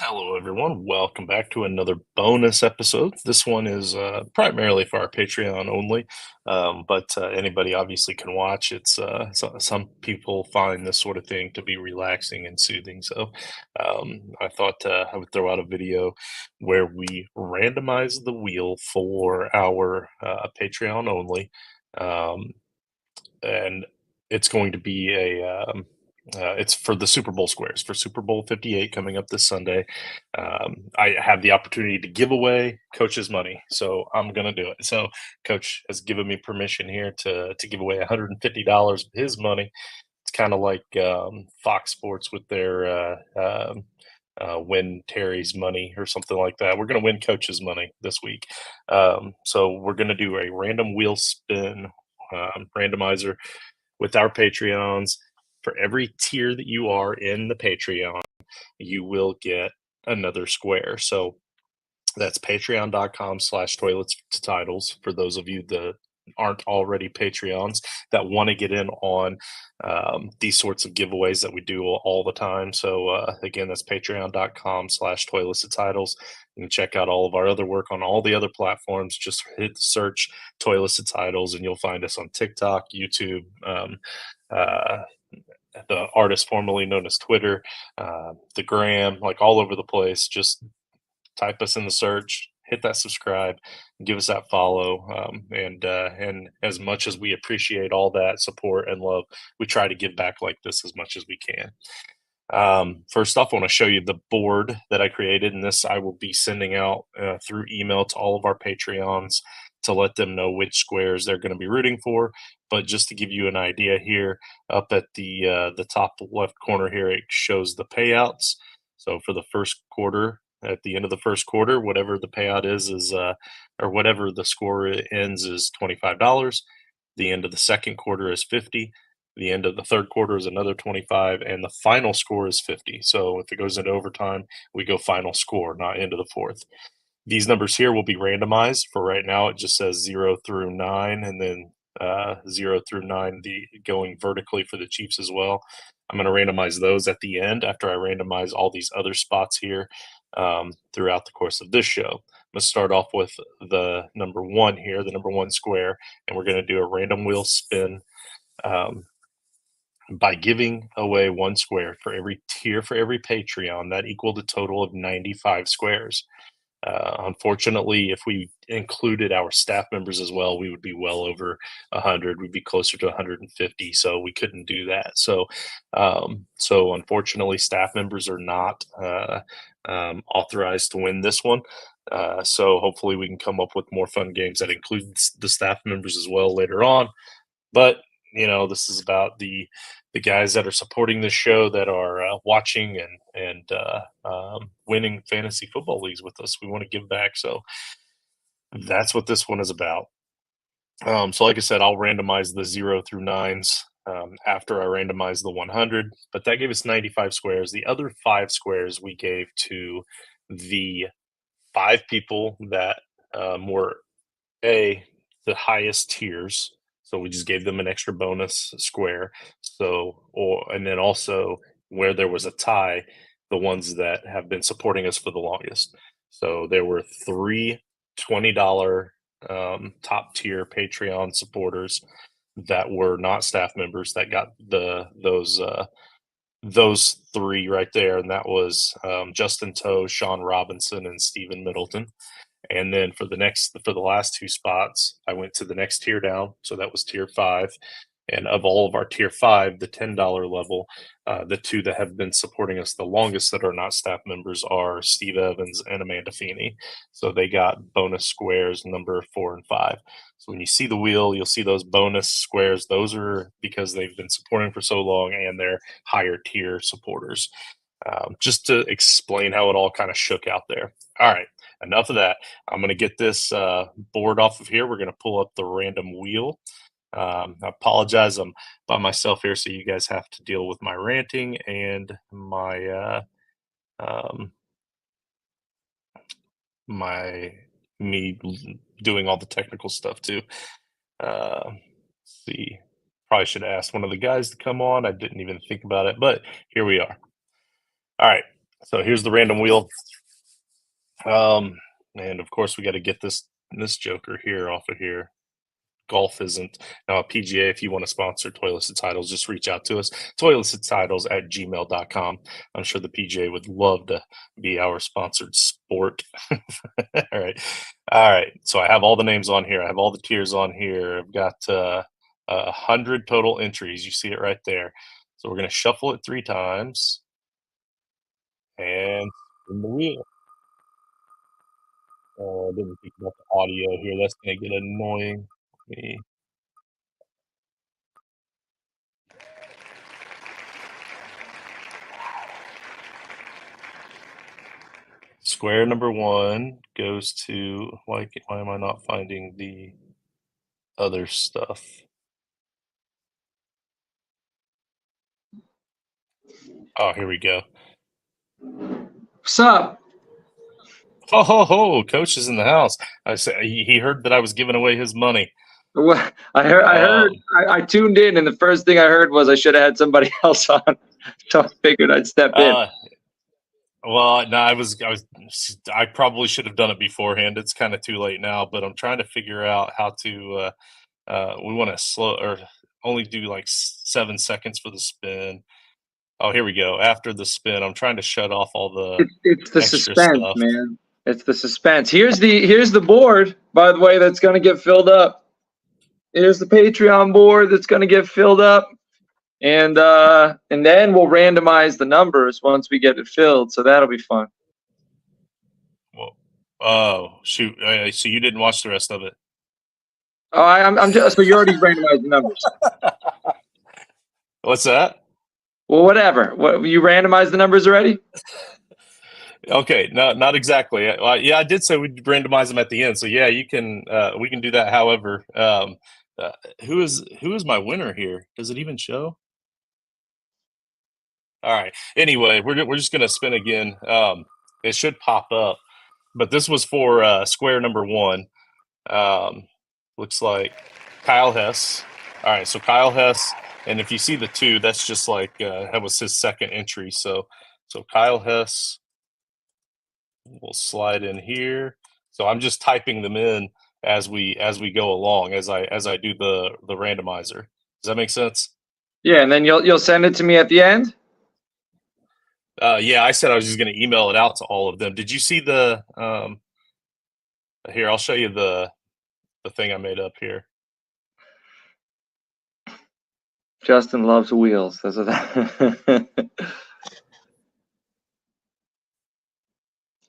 Hello, everyone. Welcome back to another bonus episode. This one is primarily for our Patreon only, but anybody obviously can watch. Some people find this sort of thing to be relaxing and soothing. So I thought I would throw out a video where we randomize the wheel for our Patreon only. Um, and it's going to be it's for the Super Bowl squares for Super Bowl 58 coming up this Sunday. I have the opportunity to give away Coach's money, so I'm going to do it. So Coach has given me permission here to give away $150 of his money. It's kind of like Fox Sports with their win Terry's money or something like that. We're going to win Coach's money this week. So we're going to do a random wheel spin randomizer with our Patreons. For every tier that you are in the Patreon, you will get another square. So that's patreon.com/toilets to titles for those of you that aren't already Patreons that want to get in on these sorts of giveaways that we do all the time. So again, that's patreon.com/toilets to titles. You can check out all of our other work on all the other platforms. Just hit the search Toilets to Titles and you'll find us on TikTok, YouTube, uh, the artist formerly known as Twitter, the Gram, like all over the place. Just type us in the search, hit that subscribe, give us that follow, and as much as we appreciate all that support and love, we try to give back like this as much as we can. First off, I want to show you the board that I created, and this I will be sending out through email to all of our Patreons to let them know which squares they're going to be rooting for. But just to give you an idea here, up at the top left corner here, it shows the payouts. So for the first quarter, at the end of the first quarter, whatever the payout is or whatever the score ends is $25. The end of the second quarter is 50. The end of the third quarter is another 25, and the final score is 50. So if it goes into overtime, we go final score, not into the fourth. These numbers here will be randomized. For right now, it just says 0 through 9, and then 0 through 9, the going vertically for the Chiefs as well. I'm going to randomize those at the end after I randomize all these other spots here throughout the course of this show. I'm going to start off with the number one here, the number one square, and we're going to do a random wheel spin. By giving away one square for every tier for every Patreon, that equaled a total of 95 squares. Unfortunately, if we included our staff members as well, we would be well over 100. We'd be closer to 150, so we couldn't do that. So unfortunately, staff members are not authorized to win this one. So hopefully, we can come up with more fun games that include the staff members as well later on. But this is about the guys that are supporting this show that are watching and winning fantasy football leagues with us. We want to give back, so that's what this one is about. So, like I said, I'll randomize the 0 through 9s after I randomize the 100, but that gave us 95 squares. The other 5 squares we gave to the 5 people that were the highest tiers. So we just gave them an extra bonus square. And then also where there was a tie, the ones that have been supporting us for the longest. So there were three $20 top tier Patreon supporters that were not staff members that got those three right there, and that was Justin Toe, Sean Robinson, and Stephen Middleton. And then for the last 2 spots, I went to the next tier down. So that was tier 5. And of all of our tier 5, the $10 level, the 2 that have been supporting us the longest that are not staff members are Steve Evans and Amanda Feeney. So they got bonus squares number 4 and 5. So when you see the wheel, you'll see those bonus squares. Those are because they've been supporting for so long and they're higher tier supporters. Just to explain how it all kind of shook out there. All right, enough of that. I'm going to get this board off of here. We're going to pull up the random wheel. I apologize. I'm by myself here, so you guys have to deal with my ranting and um, my me doing all the technical stuff too. Let's see, probably should have asked one of the guys to come on. I didn't even think about it, but here we are. All right. So here's the random wheel. And of course we got to get this joker here off of here. Golf isn't. Now, PGA, if you want to sponsor Toilets Titles, just reach out to us. toiletstitles@gmail.com. I'm sure the PGA would love to be our sponsored sport. All right. All right. So I have all the names on here. I have all the tiers on here. I've got 100 total entries. You see it right there. So we're going to shuffle it 3 times. And in the wheel. Oh, I didn't think about the audio here. That's going to get annoying. Square number 1 goes to, why am I not finding the other stuff? Oh, here we go. What's up? Ho ho ho! Coach is in the house. I said he heard that I was giving away his money. What I tuned in, and the first thing I heard was I should have had somebody else on, so I figured I'd step in. Well, no, I probably should have done it beforehand. It's kind of too late now, but I'm trying to figure out how to. We want to slow or only do like 7 seconds for the spin. Oh, here we go. After the spin, I'm trying to shut off all the It's the extra suspense, stuff. man. It's the suspense. Here's the board, by the way, that's gonna get filled up. Here's the Patreon board that's gonna get filled up, and then we'll randomize the numbers once we get it filled. So that'll be fun. Well, oh shoot! So you didn't watch the rest of it? Oh, I'm just so you already randomized the numbers. What's that? Well, whatever. What, you randomized the numbers already? Okay, not exactly. Yeah, I did say we'd randomize them at the end. So yeah, you can. We can do that. However, who is my winner here? Does it even show? All right. Anyway, we're just gonna spin again. It should pop up, but this was for square number 1. Looks like Kyle Hess. All right, so Kyle Hess, and if you see the 2, that's just like that was his second entry. So Kyle Hess will slide in here. So I'm just typing them in as we go along, as I do the randomizer. Does that make sense? Yeah, and then you'll send it to me at the end. Yeah, I said I was just going to email it out to all of them. Did you see the? Here, I'll show you the thing I made up here. Justin loves wheels. That's what that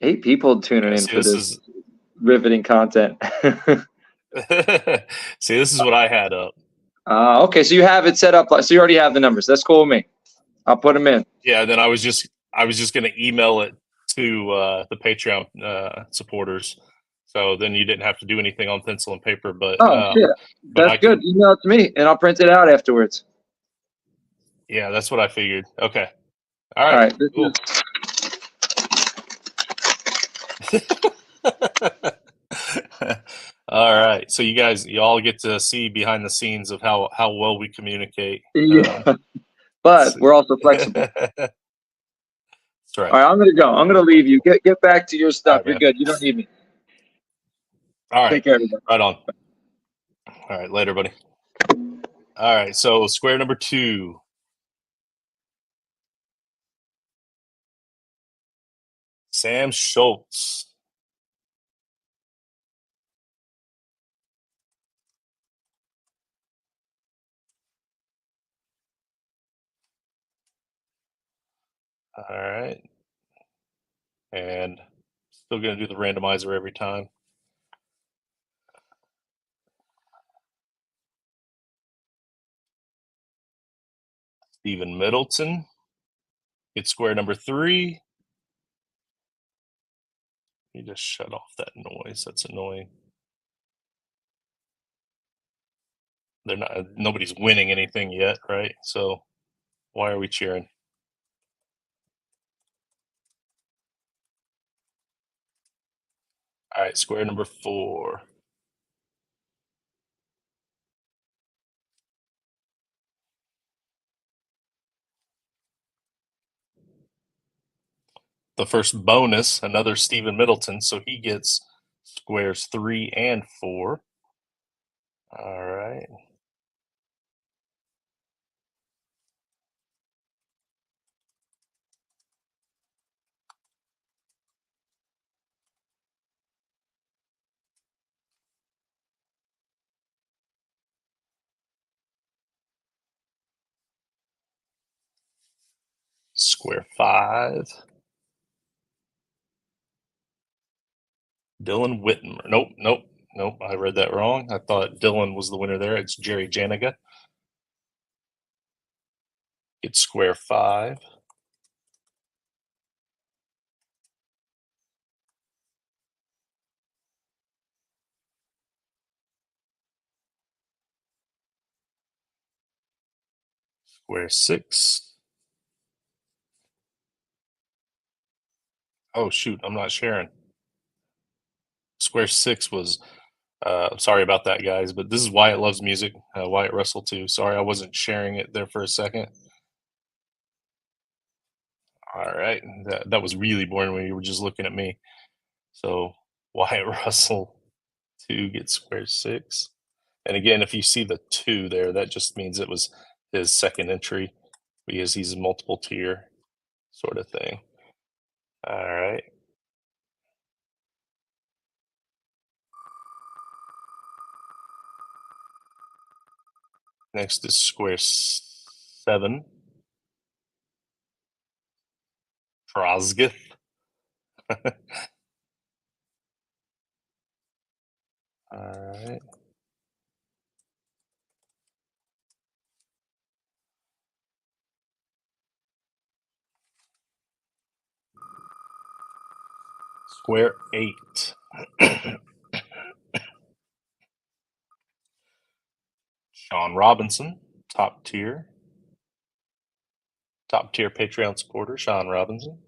8 people tuning in for this riveting content. See, this is what I had up. Okay, so you have it set up. So you already have the numbers. That's cool with me. I'll put them in. Yeah, then I was just going to email it to the Patreon supporters. So then you didn't have to do anything on pencil and paper. But shit, that's good. Email it to me, and I'll print it out afterwards. Yeah, that's what I figured. Okay. All right. Cool. All right. So you all get to see behind the scenes of how well we communicate. Yeah. But we're also flexible. That's right. All right, I'm gonna go. I'm gonna leave you. Get back to your stuff. Right, you're good. You don't need me. All right. Take care, everybody. Right on. All right. Later, buddy. All right. So square number 2. Sam Schultz. All right. And still going to do the randomizer every time. Stephen Middleton gets square number 3. You just shut off that noise. That's annoying. Nobody's winning anything yet, right? So why are we cheering? All right, square number 4. the first bonus, another Stephen Middleton, so he gets squares 3 and 4. All right. Square 5. Dylan Whitmer. Nope. I read that wrong. I thought Dylan was the winner there. It's Jerry Janiga. It's square 5. Square 6. Oh, shoot. I'm not sharing. Square 6 was. Sorry about that, guys, but this is Wyatt Loves Music. Wyatt Russell, too. Sorry, I wasn't sharing it there for a second. All right. That was really boring when you were just looking at me. So Wyatt Russell 2 gets square 6. And again, if you see the 2 there, that just means it was his second entry because he's a multiple tier sort of thing. All right. Next is square 7. Trosgith. All right. Square 8. Sean Robinson, top tier Patreon supporter, Sean Robinson.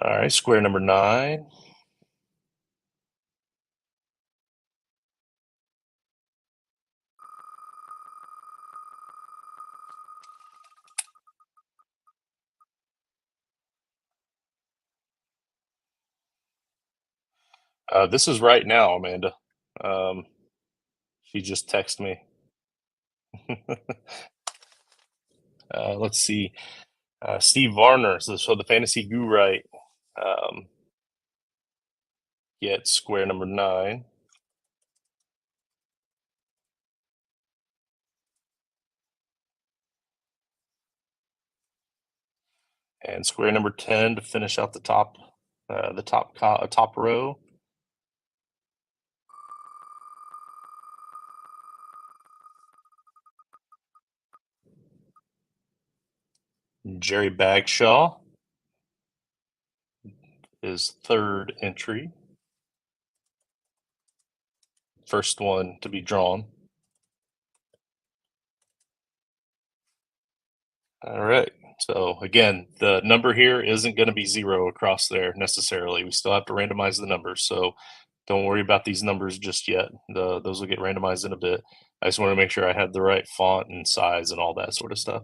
All right, square number 9. This is right now, Amanda. She just texted me. Let's see. Steve Varner, so the fantasy guru, gets square number 9. And square number 10 to finish out the top row. Jerry Bagshaw, his third entry. First one to be drawn. All right. So again, the number here isn't going to be 0 across there necessarily. We still have to randomize the numbers. So don't worry about these numbers just yet. Those will get randomized in a bit. I just want to make sure I had the right font and size and all that sort of stuff.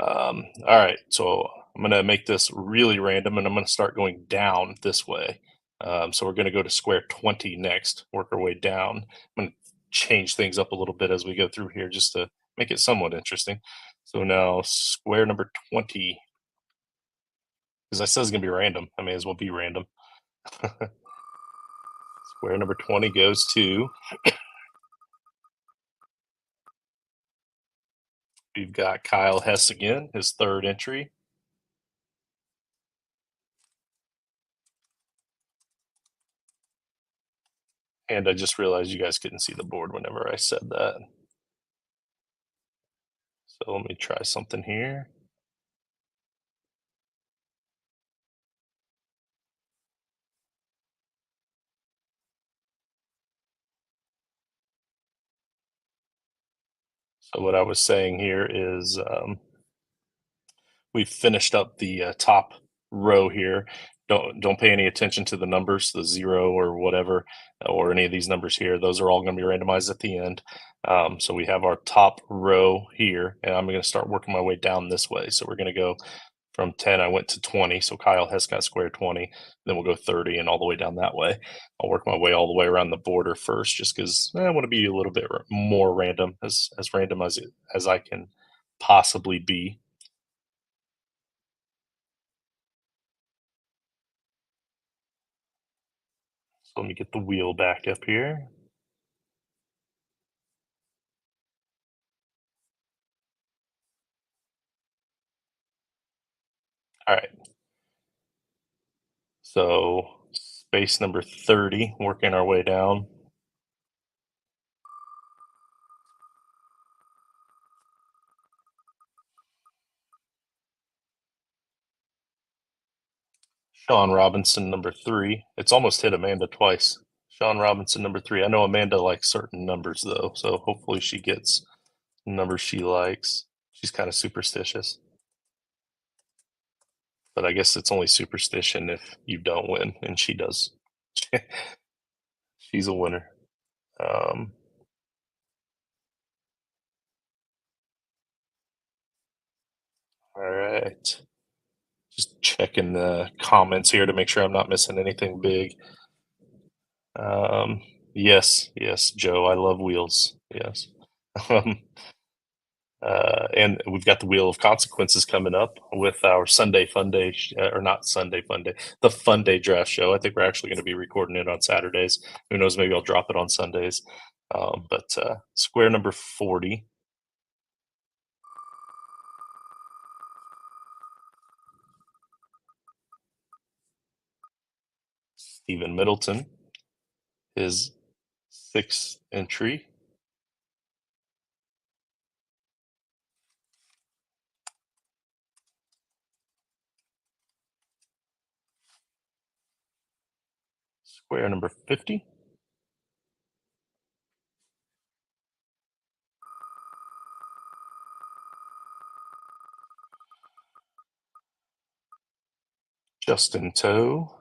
All right. So I'm going to make this really random and I'm going to start going down this way. So we're going to go to square 20 next, work our way down. I'm going to change things up a little bit as we go through here just to make it somewhat interesting. So now square number 20, because I said it's going to be random. I may as well be random. Square number 20 goes to, we've got Kyle Hess again, his third entry. And I just realized you guys couldn't see the board whenever I said that. So let me try something here. So what I was saying here is we've finished up the top row here. don't pay any attention to the numbers, the 0 or whatever, or any of these numbers here. Those are all going to be randomized at the end. So we have our top row here, and I'm going to start working my way down this way. So we're going to go from 10, I went to 20. So Kyle has got square 20. Then we'll go 30 and all the way down that way. I'll work my way all the way around the border first, just because I want to be a little bit more random, as random as I can possibly be. So let me get the wheel back up here. All right. So space number 30, working our way down. Sean Robinson, number 3. It's almost hit Amanda twice. Sean Robinson, number 3. I know Amanda likes certain numbers, though, so hopefully she gets numbers she likes. She's kind of superstitious. But I guess it's only superstition if you don't win, and she does. She's a winner. All right. Just checking the comments here to make sure I'm not missing anything big. Yes, Joe, I love wheels. Yes. And we've got the Wheel of Consequences coming up with our Sunday Fun Day, or not Sunday Fun Day, the Fun Day Draft Show. I think we're actually going to be recording it on Saturdays. Who knows? Maybe I'll drop it on Sundays. But square number 40. Stephen Middleton, his 6th entry. Square number 50. Justin Toe.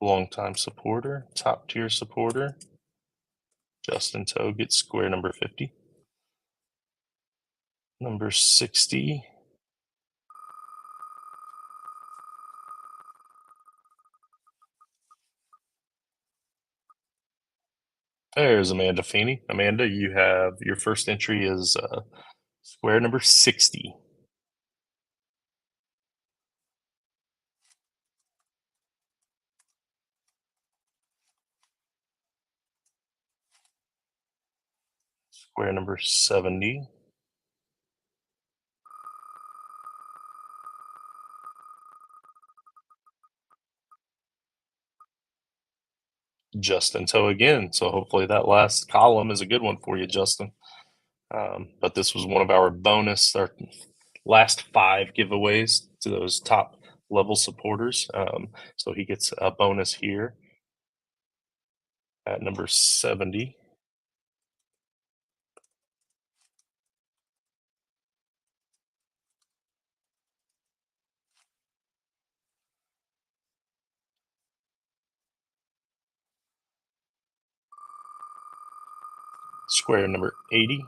Longtime supporter, top tier supporter. Justin Toe gets square number 50. Number 60. There's Amanda Feeney. Amanda, you have your first entry is square number 60. Square number 70. Justin Toe again. So hopefully that last column is a good one for you, Justin. But this was one of our bonus, our last 5 giveaways to those top level supporters. So he gets a bonus here at number 70. Square number 80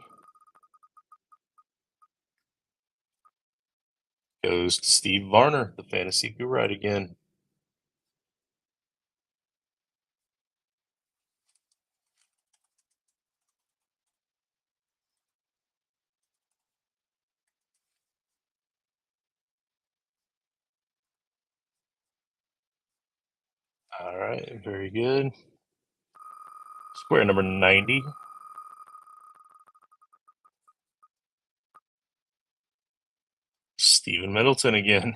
goes to Steve Varner, the fantasy guru again. All right, very good. Square number 90. Stephen Middleton again.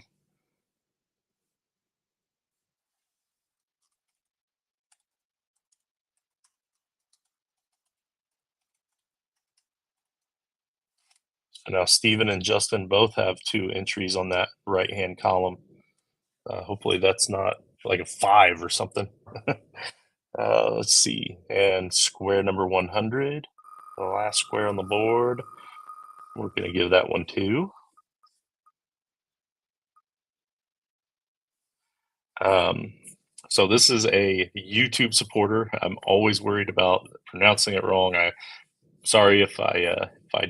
So now Stephen and Justin both have 2 entries on that right-hand column. Hopefully that's not like a 5 or something. Let's see. And square number 100, the last square on the board. We're going to give that one 2. So this is a YouTube supporter. I'm always worried about pronouncing it wrong. Sorry if I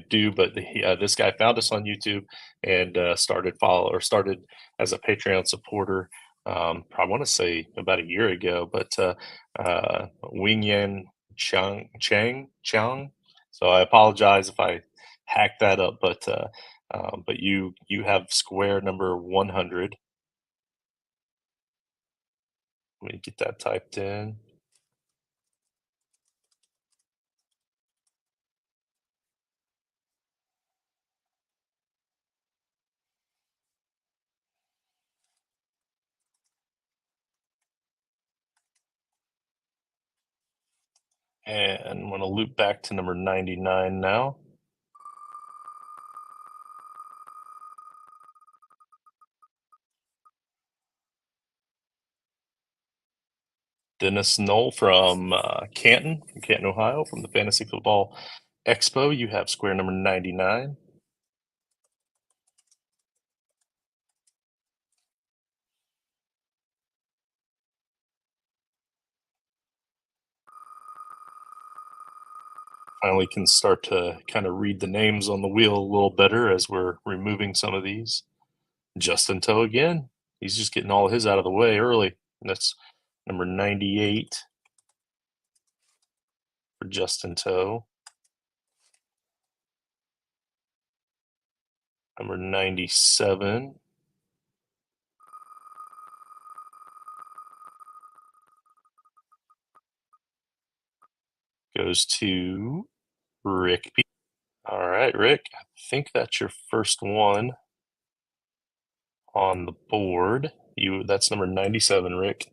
do, but this guy found us on YouTube and started as a Patreon supporter. I want to say about a year ago, but Wing Yan Chang. So I apologize if I hacked that up, but you have square number 100. Let me get that typed in. And I'm going to loop back to number 99 now. Dennis Knoll from Canton, Ohio, from the Fantasy Football Expo. You have square number 99. Finally can start to kind of read the names on the wheel a little better as we're removing some of these. Justin Toe again. He's just getting all of his out of the way early. And that's number 98 for Justin Toe. Number 97. Goes to Rick B. All right, Rick. I think that's your first one on the board. That's number 97, Rick.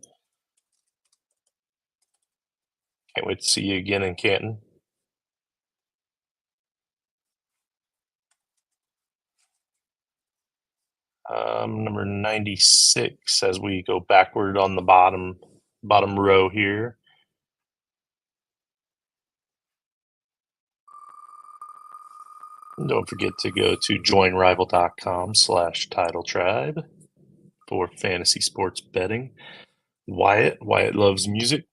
Can't wait to see you again in Canton. Number 96 as we go backward on the bottom row here. And don't forget to go to joinrival.com/titletribe for fantasy sports betting. Wyatt loves music.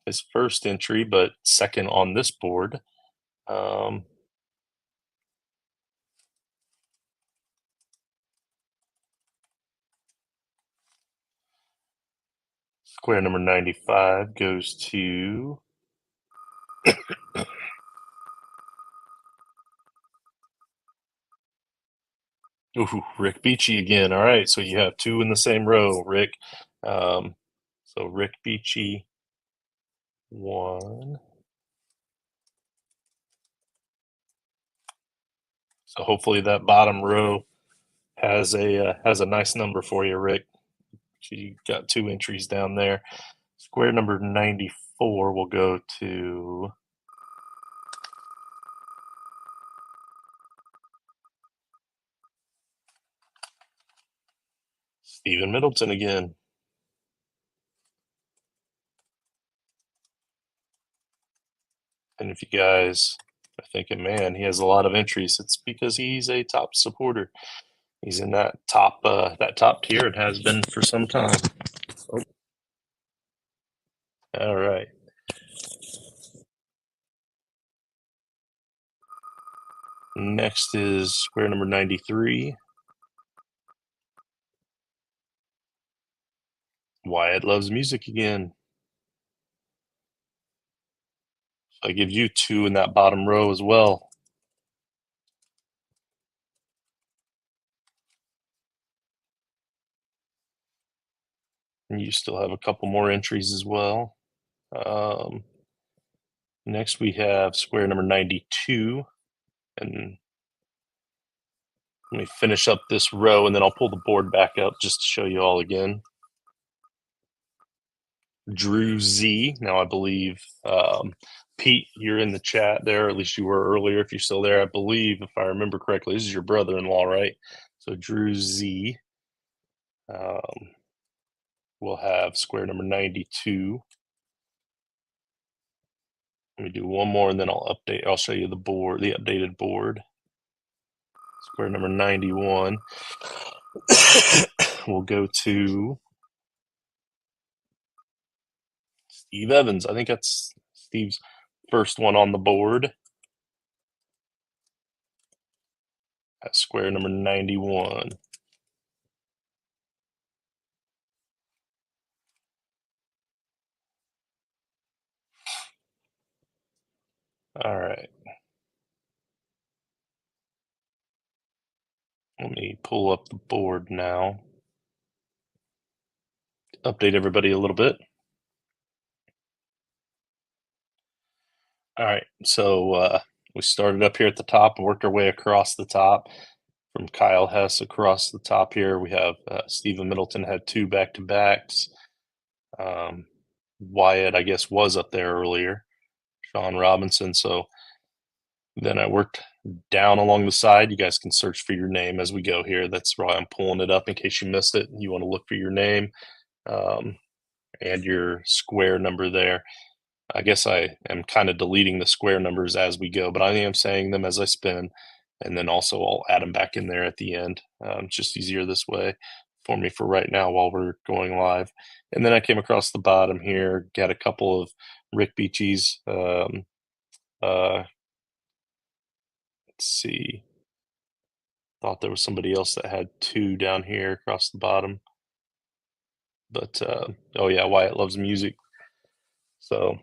His first entry, but second on this board. Square number 95 goes to Rick Beachy again. All right, so you have two in the same row, Rick. So Rick Beachy, 1. So hopefully that bottom row has a nice number for you, Rick. You got 2 entries down there. Square number 94 will go to Stephen Middleton again. And if you guys are thinking, man, he has a lot of entries, it's because he's a top supporter. He's in that top tier and has been for some time. Oh. All right. Next is square number 93. Wyatt loves music again. So I give you 2 in that bottom row as well. And you still have a couple more entries as well. Next we have square number 92. And let me finish up this row and then I'll pull the board back up just to show you all again. Drew Z. Now I believe Pete, you're in the chat there, or at least you were earlier. If you're still there, I believe, if I remember correctly, this is your brother-in-law, right? So Drew Z. We'll have square number 92. Let me do one more and then I'll show you the board, the updated board. Square number 91 will go to Steve Evans. I think that's Steve's first one on the board. At square number 91. All right. Let me pull up the board now. Update everybody a little bit. All right. So we started up here at the top and worked our way across the top. From Kyle Hess across the top here, we have Stephen Middleton had 2 back-to-backs. Wyatt, I guess, was up there earlier. Sean Robinson. So then I worked down along the side. You guys can search for your name as we go here. That's why I'm pulling it up in case you missed it. You want to look for your name and your square number there. I guess I am kind of deleting the square numbers as we go, but I am saying them as I spin. And then also I'll add them back in there at the end. It's just easier this way for me for right now while we're going live. And then I came across the bottom here, got a couple of Rick Beachy's. Let's see. Thought there was somebody else that had 2 down here across the bottom. But, oh yeah, Wyatt Loves Music. So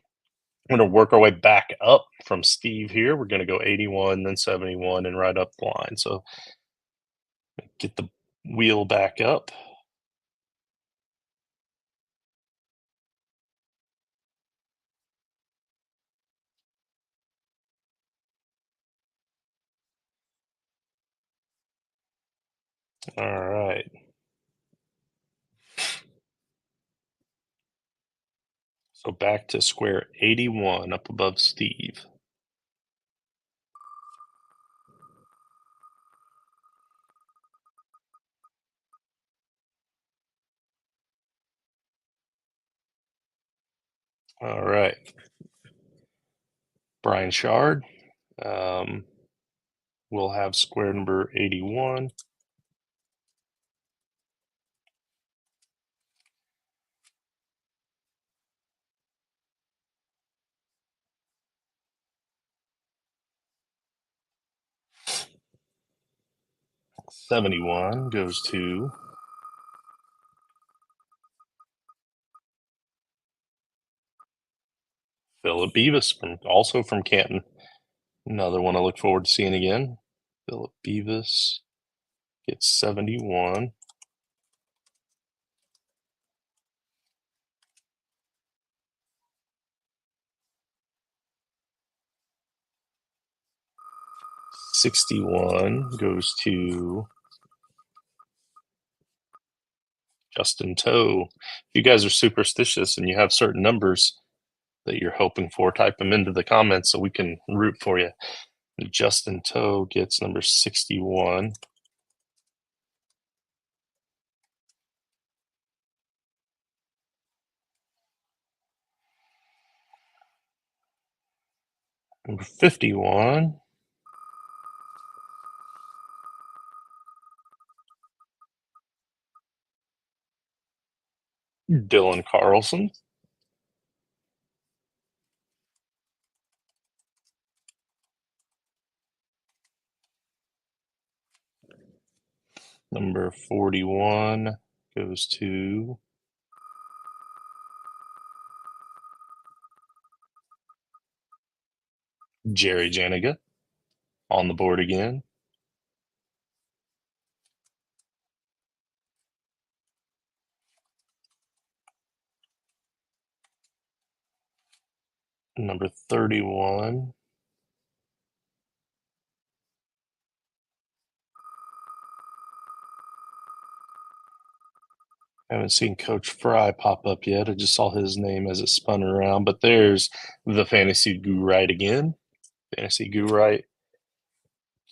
we're going to work our way back up from Steve here. We're going to go 81, then 71, and right up the line. So get the wheel back up. All right. So back to square 81 up above Steve. All right. Brian Shard. We'll have square number 81. '71 goes to Philip Beavis, also from Canton. Another one I look forward to seeing again. Philip Beavis gets 71. '61 goes to Justin Toe. If you guys are superstitious and you have certain numbers that you're hoping for, type them into the comments so we can root for you. Justin Toe gets number 61. Number 51. Dylan Carlson. Number 41 goes to Jerry Janiga on the board again. Number 31. I haven't seen Coach Fry pop up yet. I just saw his name as it spun around, but there's the Fantasy Goo Right again. Fantasy Goo Right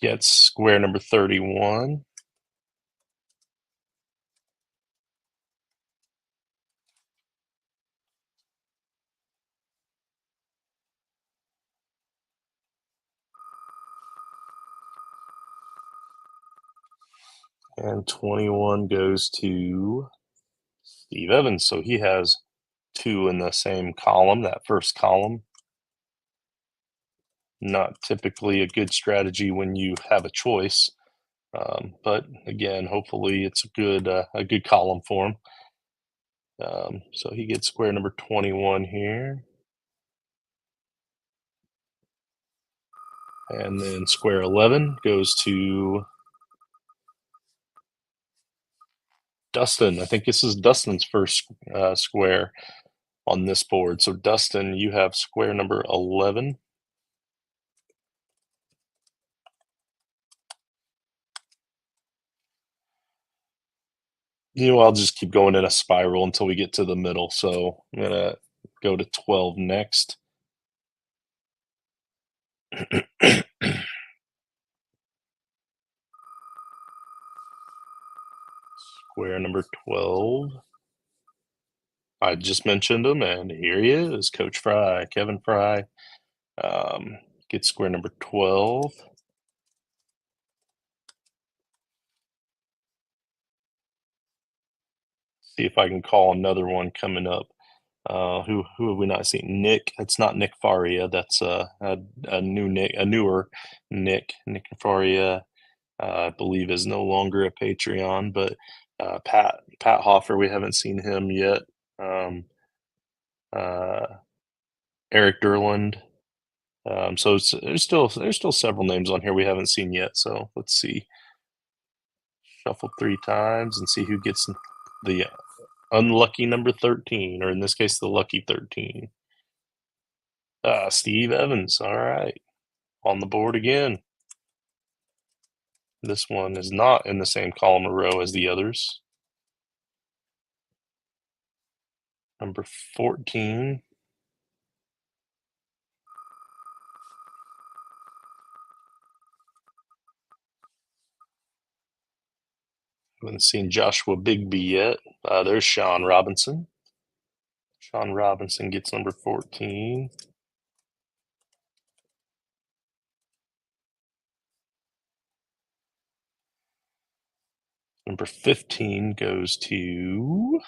gets square number 31. And 21 goes to Steve Evans. So he has two in the same column, that first column. Not typically a good strategy when you have a choice, but again, hopefully it's a good column for him. So he gets square number 21 here. And then square 11 goes to Dustin. I think this is Dustin's first square on this board. So Dustin, you have square number 11. I'll just keep going in a spiral until we get to the middle. So I'm gonna go to 12 next. Square number 12. I just mentioned him, and here he is, Coach Fry, Kevin Fry. Get square number 12. See if I can call another one coming up. Who have we not seen? Nick. It's not Nick Faria. That's a newer Nick. Nick Faria, I believe, is no longer a Patreon. But Pat Hoffer, we haven't seen him yet. Eric Derland. So there's still several names on here we haven't seen yet. So let's see. Shuffle 3 times and see who gets the unlucky number 13, or in this case, the lucky 13. Steve Evans. All right. On the board again. This one is not in the same column or row as the others. Number 14. Haven't seen Joshua Bigby yet. There's Sean Robinson. Sean Robinson gets number 14. Number 15 goes to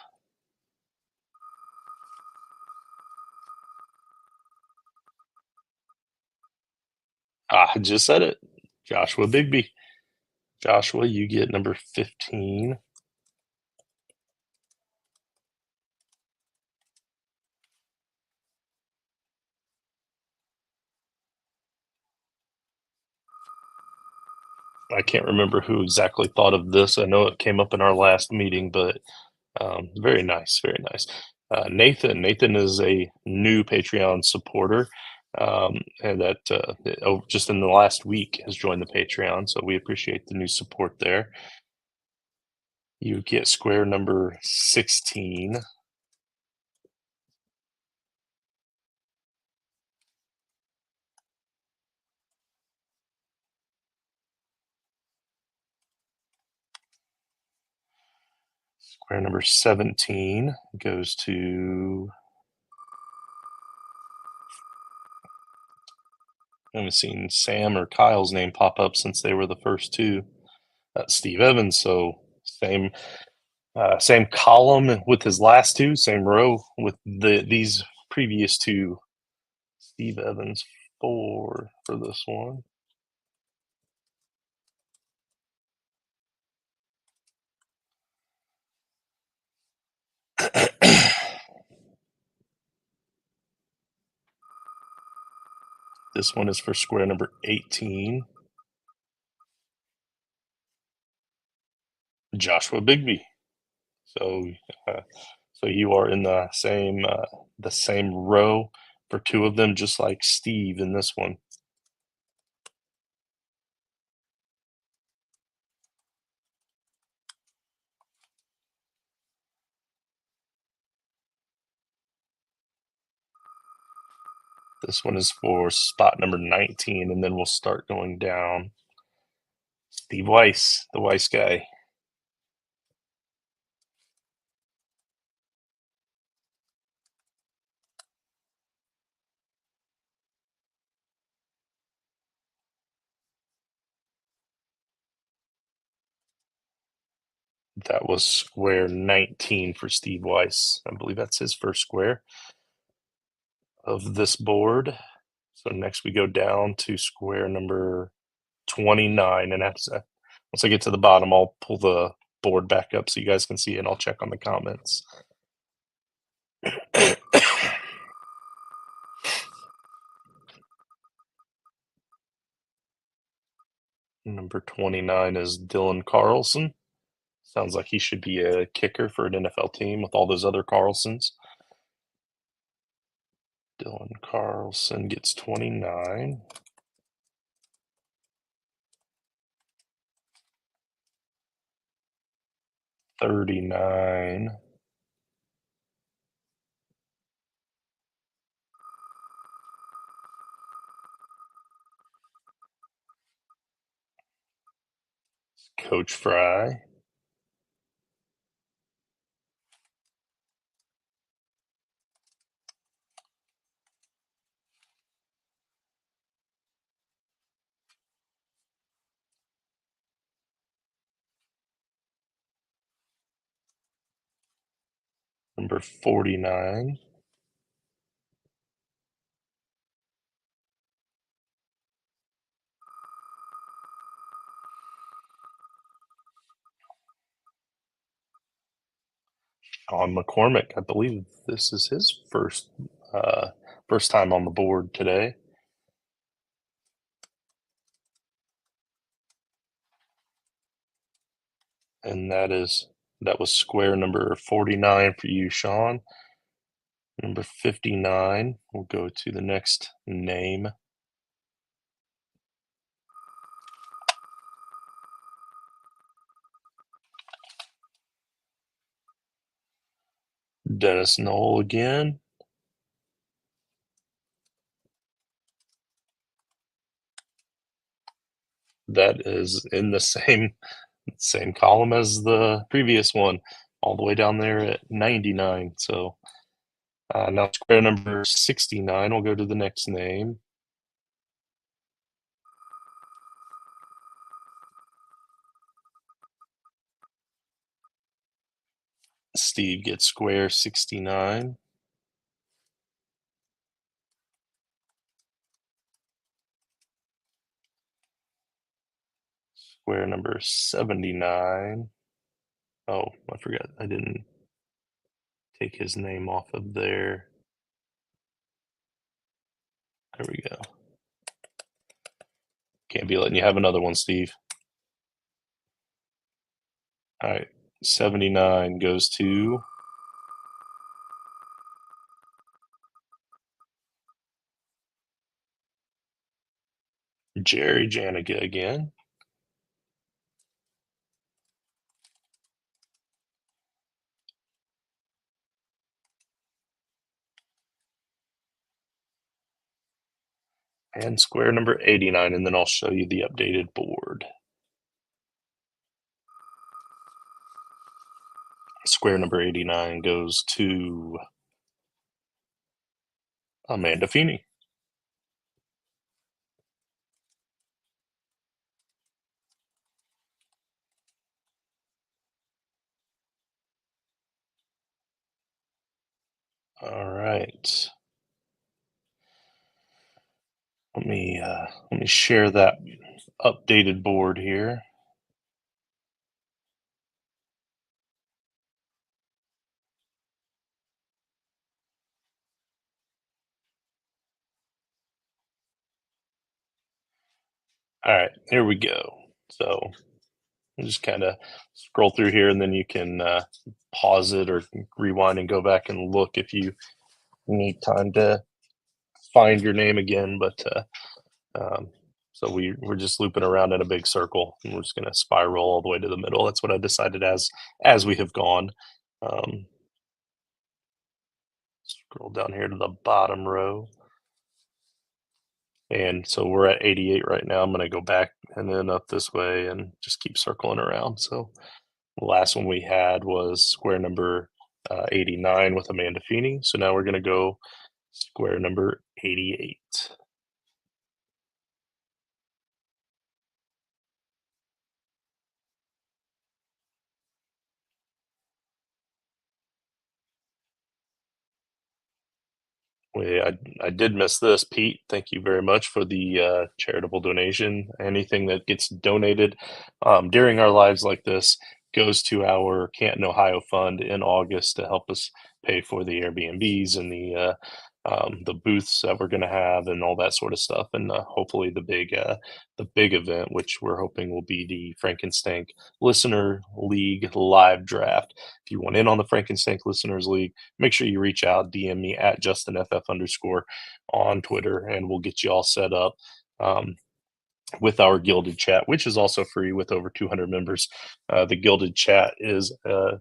I just said it. Joshua Bigby. Joshua, you get number 15. I can't remember who exactly thought of this. I know it came up in our last meeting, but very nice, very nice. Nathan is a new Patreon supporter, and that just in the last week has joined the Patreon. So we appreciate the new support there. You get square number 16. Square number 17 goes to, I haven't seen Sam or Kyle's name pop up since they were the first two. Steve Evans. So same column with his last two, same row with these previous two. Steve Evans 4 for this one. This one is for square number 18. Joshua Bigby. So you are in the same row for two of them, just like Steve in this one. This one is for spot number 19, and then we'll start going down. Steve Weiss, the Weiss guy. That was square 19 for Steve Weiss. I believe that's his first square of this board. So next we go down to square number 29, and once I get to the bottom, I'll pull the board back up so you guys can see it, and I'll check on the comments. Number 29 is Dylan Carlson. Sounds like he should be a kicker for an NFL team with all those other Carlsons. Dylan Carlson gets 29. $39. Coach Fry. Number 49. Sean McCormick. I believe this is his first time on the board today. And that was square number 49 for you, Sean. Number 59. We'll go to the next name. Dennis Knoll again. That is in the same column as the previous one, all the way down there at 99. So now square number 69. We'll go to the next name. Steve gets square 69. Square number 79. Oh, I forgot. I didn't take his name off of there. There we go. Can't be letting you have another one, Steve. All right. 79 goes to Jerry Janiga again. And square number 89, and then I'll show you the updated board. Square number 89 goes to Amanda Feeney. All right. Let me share that updated board here. All right, here we go. So just kind of scroll through here, and then you can pause it or rewind and go back and look if you need time to find your name again. But so we're just looping around in a big circle, and we're just going to spiral all the way to the middle. That's what I decided as we have gone. Scroll down here to the bottom row. And so we're at 88 right now. I'm going to go back and then up this way and just keep circling around. So the last one we had was square number 89 with Amanda Feeney. So now we're going to go square number 88. I did miss this, Pete. Thank you very much for the charitable donation. Anything that gets donated during our lives like this goes to our Canton, Ohio fund in August to help us pay for the Airbnbs and the booths that we're going to have and all that sort of stuff, and hopefully the big event, which we're hoping will be the Frankenstank Listener League live draft. If you want in on the Frankenstank Listeners League, make sure you reach out, DM me at JustinFF_ on Twitter, and we'll get you all set up. With our Gilded Chat, which is also free with over 200 members. The Gilded Chat is a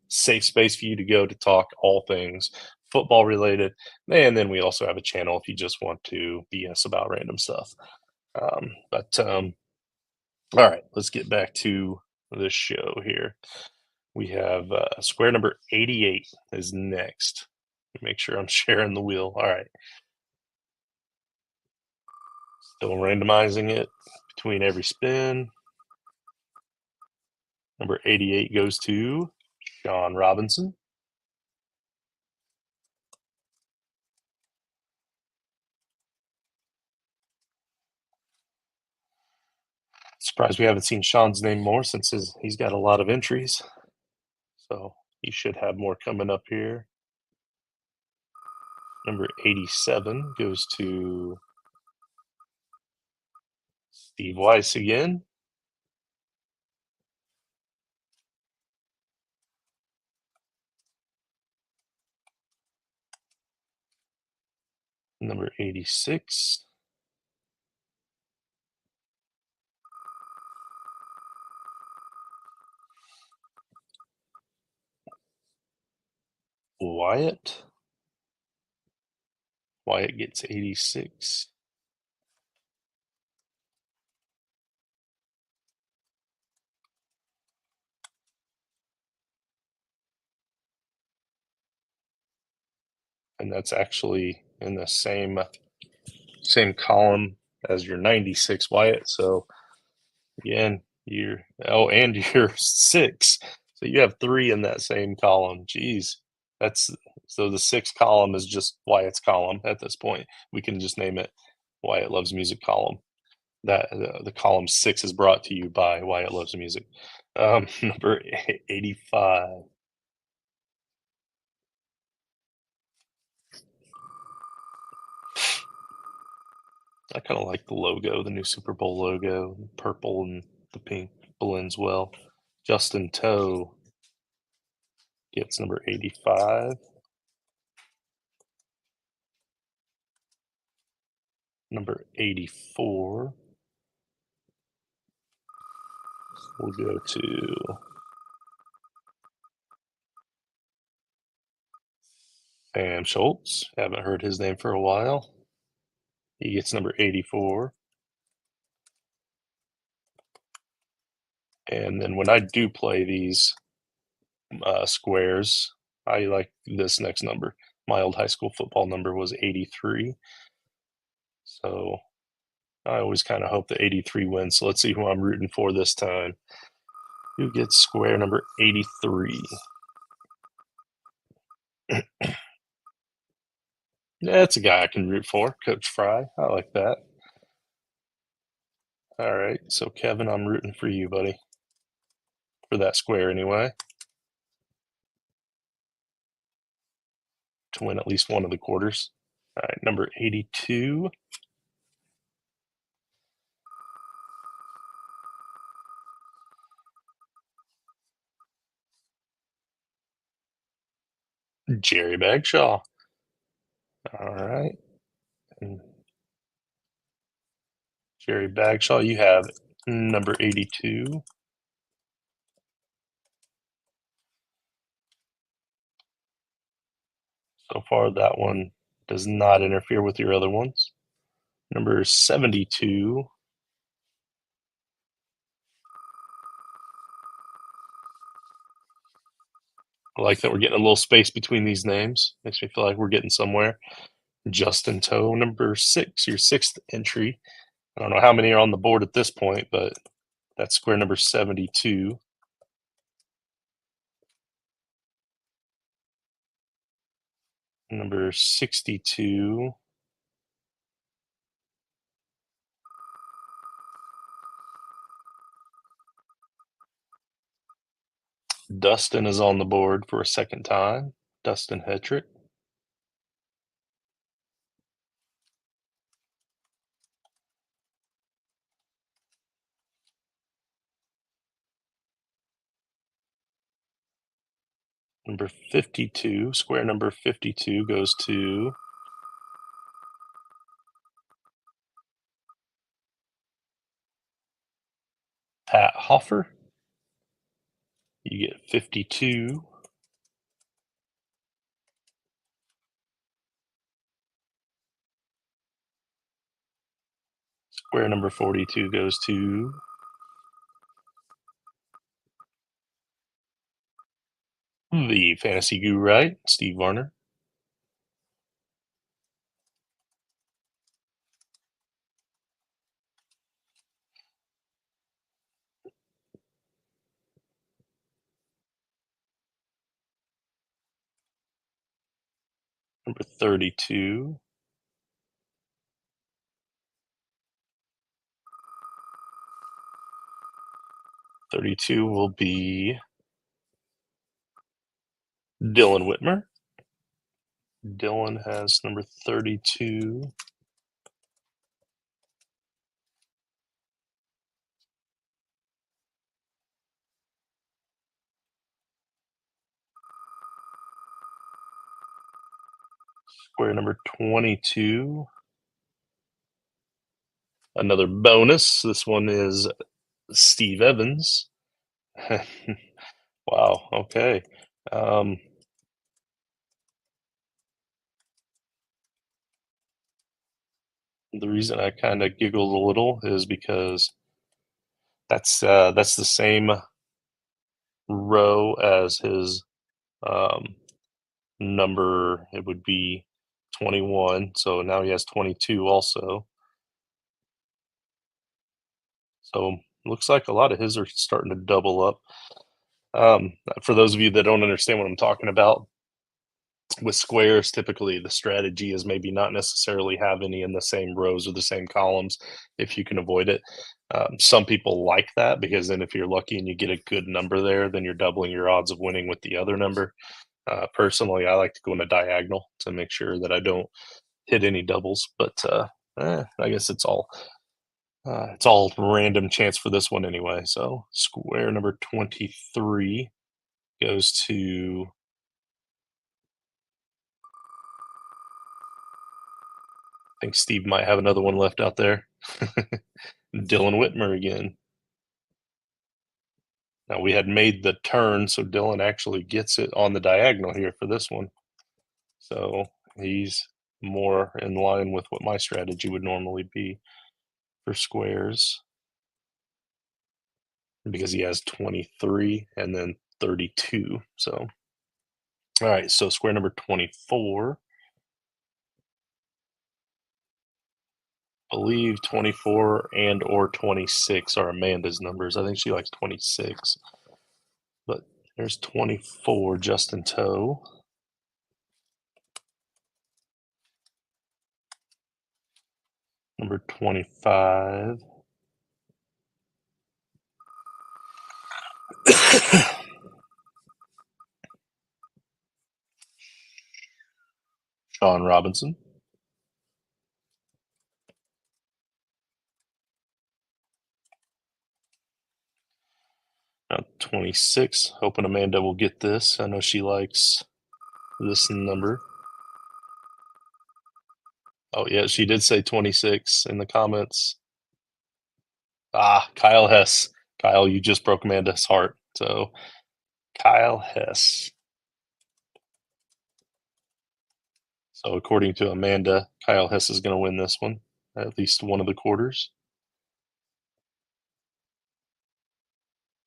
safe space for you to go to talk all things football related. And then we also have a channel if you just want to BS about random stuff. All right, let's get back to this show here. We have square number 88 is next. Make sure I'm sharing the wheel. All right. Still randomizing it between every spin. Number 88 goes to Sean Robinson. Surprised we haven't seen Sean's name more since he's got a lot of entries. So he should have more coming up here. Number 87 goes to Steve Weiss again. Number 86. Wyatt. Wyatt gets 86. And that's actually in the same column as your 96, Wyatt. So again, and you're 6. So you have 3 in that same column. Jeez. So the 6th column is just Wyatt's column at this point. We can just name it Wyatt Loves Music column. That the column 6 is brought to you by Wyatt Loves Music. Number 85. I kind of like the logo, the new Super Bowl logo, purple and the pink blends well. Justin Toe gets number 85. Number 84 will go to Sam Schultz. Haven't heard his name for a while. He gets number 84. And then when I do play these squares, I like this next number. My old high school football number was 83. So I always kind of hope the 83 wins. So let's see who I'm rooting for this time. Who gets square number 83? That's a guy I can root for, Coach Fry. I like that. All right, so Kevin, I'm rooting for you, buddy. For that square anyway. To win at least one of the quarters. All right, number 82. Jerry Bagshaw. All right. And Jerry Bagshaw, you have number 82. So far, that one does not interfere with your other ones. Number 72. I like that we're getting a little space between these names. Makes me feel like we're getting somewhere. Justin Toe, number 6, your 6th entry. I don't know how many are on the board at this point, but that's square number 72. Number 62. Dustin is on the board for a second time. Dustin Hetrick. Number 52, square number 52 goes to Pat Hoffer. You get 52. Square number 42 goes to the Fantasy Guru, Steve Varner. Number 32. Will be Dylan Whitmer. Dylan has number 32. Square number 22. Another bonus. This one is Steve Evans. Wow. Okay. The reason I kind of giggled a little is because that's the same row as his number. It would be 21. So now he has 22 also. So looks like a lot of his are starting to double up. For those of you that don't understand what I'm talking about, with squares, typically the strategy is maybe not necessarily have any in the same rows or the same columns if you can avoid it. Some people like that because then if you're lucky and you get a good number there, then you're doubling your odds of winning with the other number. Personally, I like to go in a diagonal to make sure that I don't hit any doubles, but I guess it's all random chance for this one anyway. So square number 23 goes to I think Steve might have another one left out there. Dylan Whitmer again. Now we had made the turn, so Dylan actually gets it on the diagonal here for this one. So he's more in line with what my strategy would normally be for squares because he has 23 and then 32. So, all right, so square number 24. I believe 24 and or 26 are Amanda's numbers. I think she likes 26. But there's 24, Justin Toe. Number 25. Sean Robinson. Now 26. Hoping Amanda will get this. I know she likes this number. Oh, yeah, she did say 26 in the comments. Kyle Hess. Kyle, you just broke Amanda's heart. So, Kyle Hess. So, according to Amanda, Kyle Hess is going to win this one, at least one of the quarters.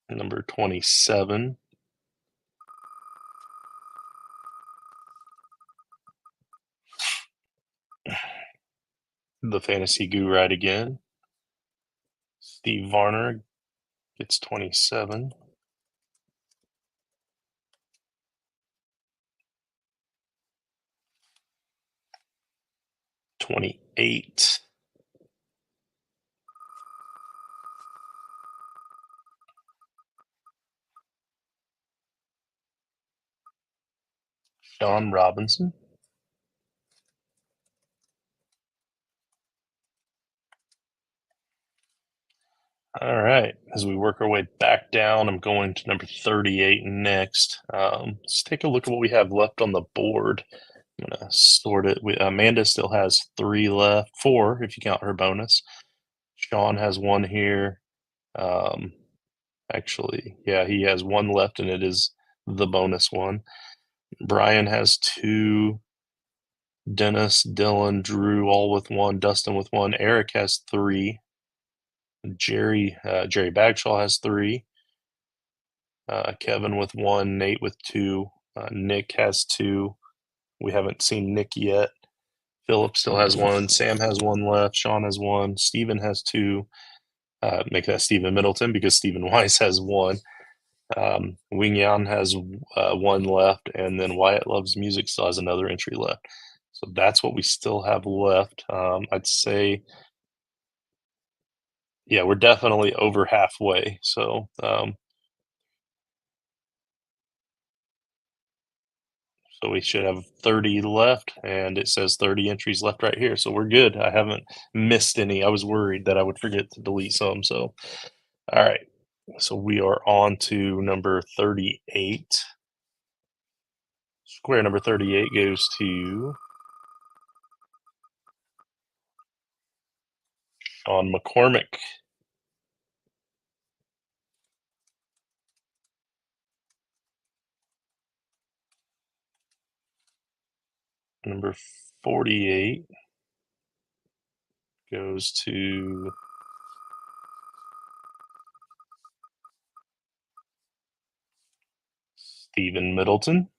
Number 27. The Fantasy Guru again. Steve Varner gets 27. 28. Sean Robinson. All right, as we work our way back down, I'm going to number 38 next. Let's take a look at what we have left on the board. I'm going to sort it. Amanda still has 3 left, 4 if you count her bonus. Sean has 1 here. Actually, yeah, he has 1 left, and it is the bonus one. Brian has 2. Dennis, Dylan, Drew, all with 1. Dustin with 1. Eric has 3. Jerry Bagshaw has 3. Kevin with 1. Nate with 2. Nick has 2. We haven't seen Nick yet. Philip still has 1. Sam has 1 left. Sean has 1. Steven has 2. Make that Stephen Middleton because Stephen Weiss has 1. Wing Yan has 1 left, and then Wyatt Loves Music still has another entry left. So that's what we still have left. I'd say, yeah, we're definitely over halfway. So we should have 30 left, and it says 30 entries left right here. So we're good. I haven't missed any. I was worried that I would forget to delete some. So, all right. So we are on to number 38. Square number 38 goes to Sean McCormick. Number 48 goes to Stephen Middleton.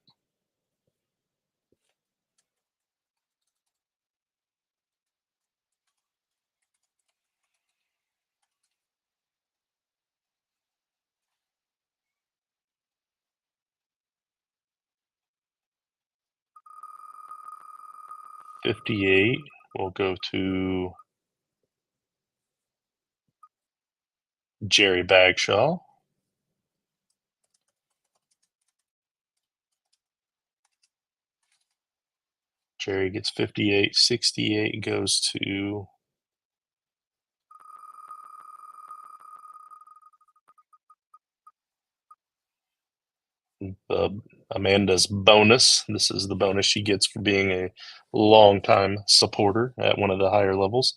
$58 will go to Jerry Bagshaw. Jerry gets 58. 68 goes to Amanda's bonus. This is the bonus she gets for being a longtime supporter at one of the higher levels.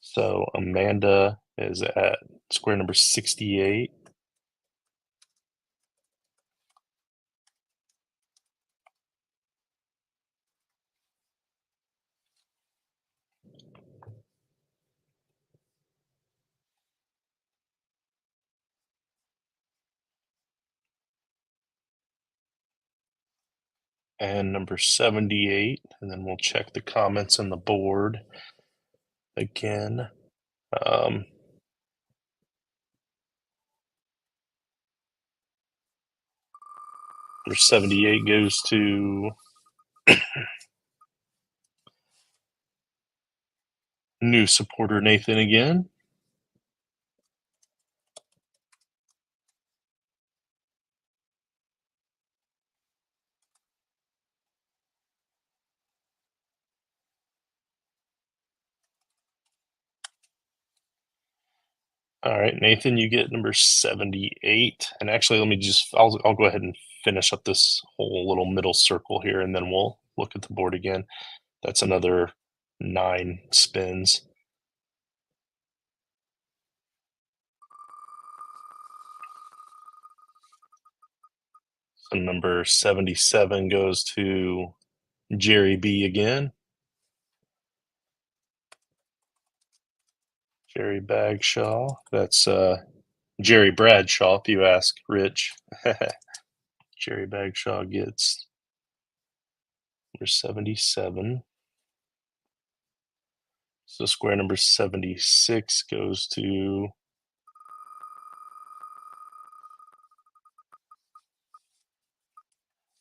So Amanda is at square number 68. And number 78, and then we'll check the comments on the board again. Number 78 goes to new supporter Nathan again. All right, Nathan, you get number 78. And actually, I'll go ahead and finish up this whole little middle circle here, and then we'll look at the board again. That's another 9 spins. So number 77 goes to Jerry B again. Jerry Bagshaw. That's Jerry Bradshaw, if you ask Rich. Jerry Bagshaw gets number 77. So square number 76 goes to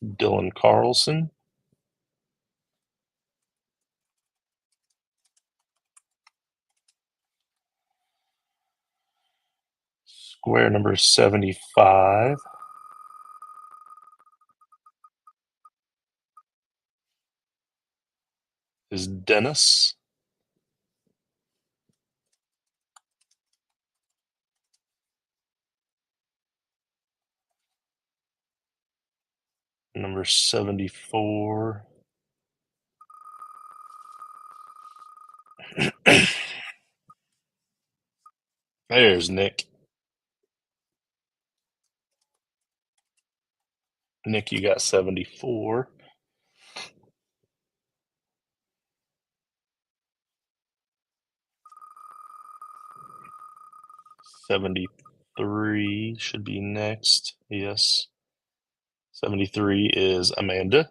Dylan Carlson. Square number 75 is Dennis. Number 74. There's Nick. Nick, you got 74. $73 should be next. Yes. 73 is Amanda.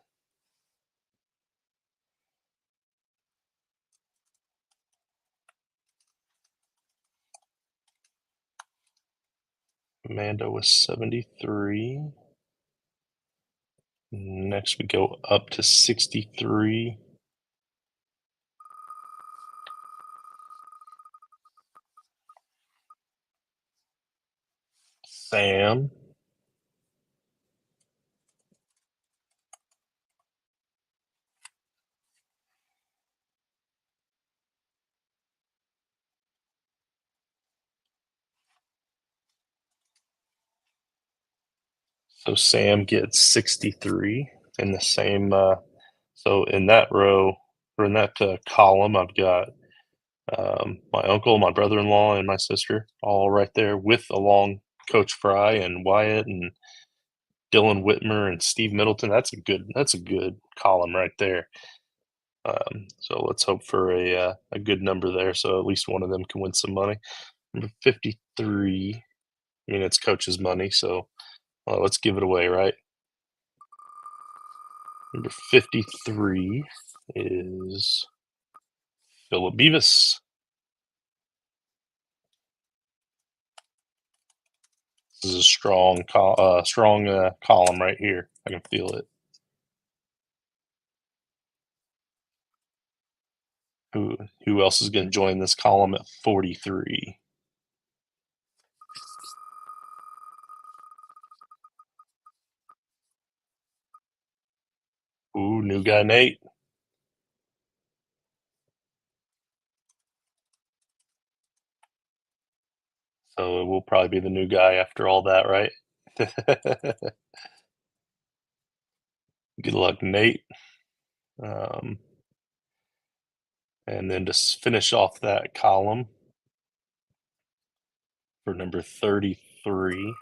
Amanda was 73. Next we go up to 63. Sam. So Sam gets 63 in the same. So in that row, or in that column, I've got my uncle, my brother-in-law, and my sister all right there, with along Coach Fry and Wyatt and Dylan Whitmer and Steve Middleton. That's a good column right there. So let's hope for a good number there, so at least one of them can win some money. Number 53. I mean, it's Coach's money, so let's give it away, right? Number 53 is Philip Beavis. This is a strong column right here. I can feel it. Who else is going to join this column at 43? Ooh, new guy Nate. So it will probably be the new guy after all that, right? Good luck, Nate. And then to finish off that column for number 33.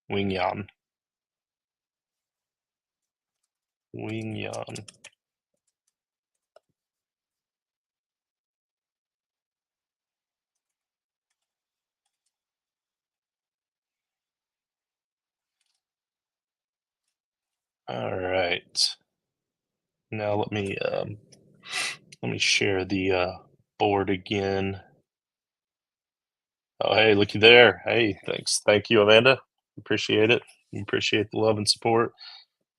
Wing Yan. Wing Yan. All right. Now let me share the board again. Oh, hey, looky there. Hey, thanks. Thank you, Amanda. Appreciate it. Appreciate the love and support.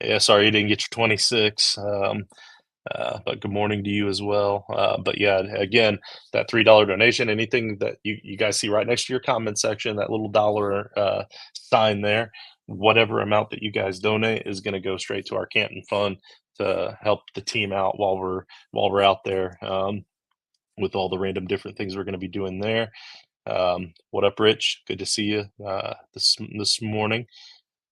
Yeah, sorry you didn't get your 26. But good morning to you as well. But yeah, again, that $3 donation, anything that you guys see right next to your comment section, that little dollar sign there, whatever amount that you guys donate is going to go straight to our Canton Fund to help the team out while we're out there with all the random different things we're going to be doing there. What up, Rich? Good to see you this morning.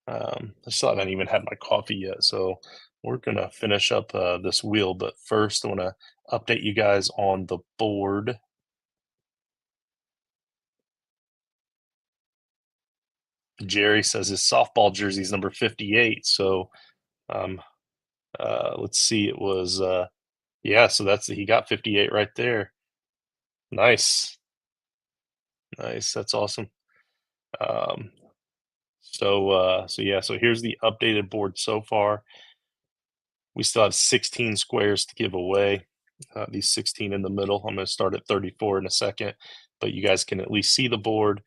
I still haven't even had my coffee yet, so we're gonna finish up this wheel. But first, I want to update you guys on the board. Jerry says his softball jersey is number 58. So let's see. It was yeah. So he got 58 right there. Nice, nice. That's awesome. So yeah. So here's the updated board so far. We still have 16 squares to give away. These 16 in the middle. I'm going to start at 34 in a second, but you guys can at least see the board.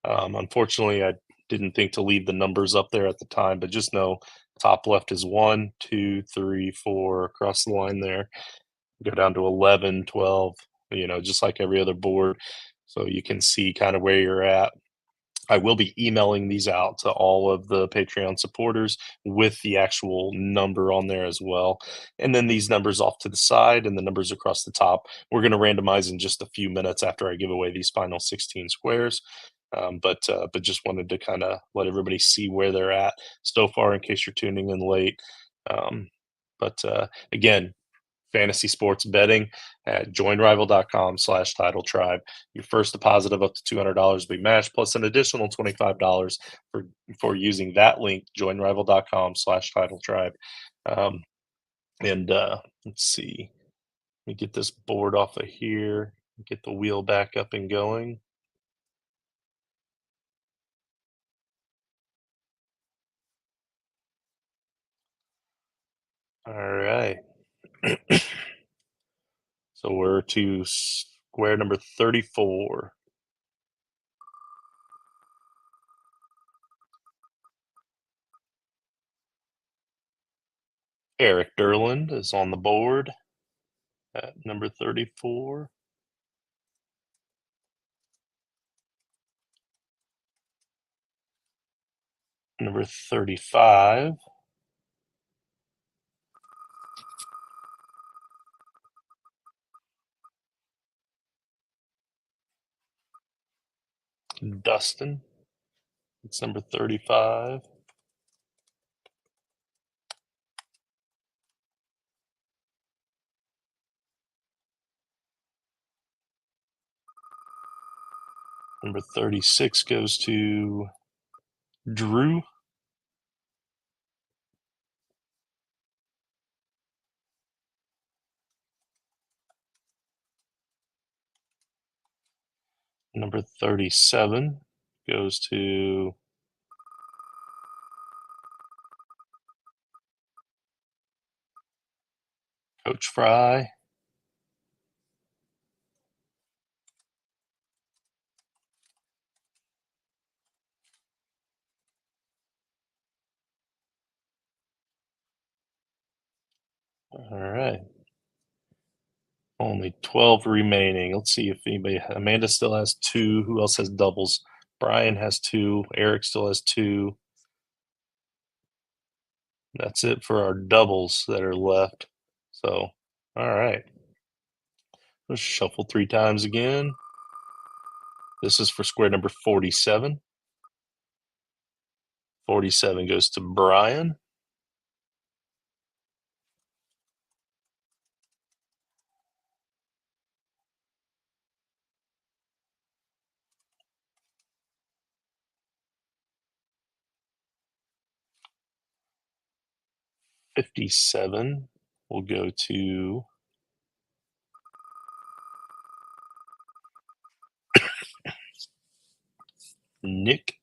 Unfortunately, I didn't think to leave the numbers up there at the time, but just know top left is 1, 2, 3, 4 across the line there. go down to 11, 12, just like every other board. So you can see kind of where you're at. I will be emailing these out to all of the Patreon supporters with the actual number on there as well. And then these numbers off to the side and the numbers across the top, we're going to randomize in just a few minutes after I give away these final 16 squares. But just wanted to kind of let everybody see where they're at so far in case you're tuning in late. Again, fantasy sports betting at joinrival.com/title tribe. Your first deposit of up to $200 will be matched plus an additional $25 for using that link, joinrival.com/title tribe. Let's see. Let me get this board off of here, get the wheel back up and going. All right. So we're to square number 34. Eric Derland is on the board at number 34. Number 35. Dustin. It's number 35. Number 36 goes to Drew. Number 37 goes to Coach Fry. All right. Only 12 remaining. Let's see if anybody. Amanda still has 2. Who else has doubles? Brian has 2. Eric still has 2. That's it for our doubles that are left. So, all right. Let's shuffle 3 times again. This is for square number 47. 47 goes to Brian. 57 will go to Nick.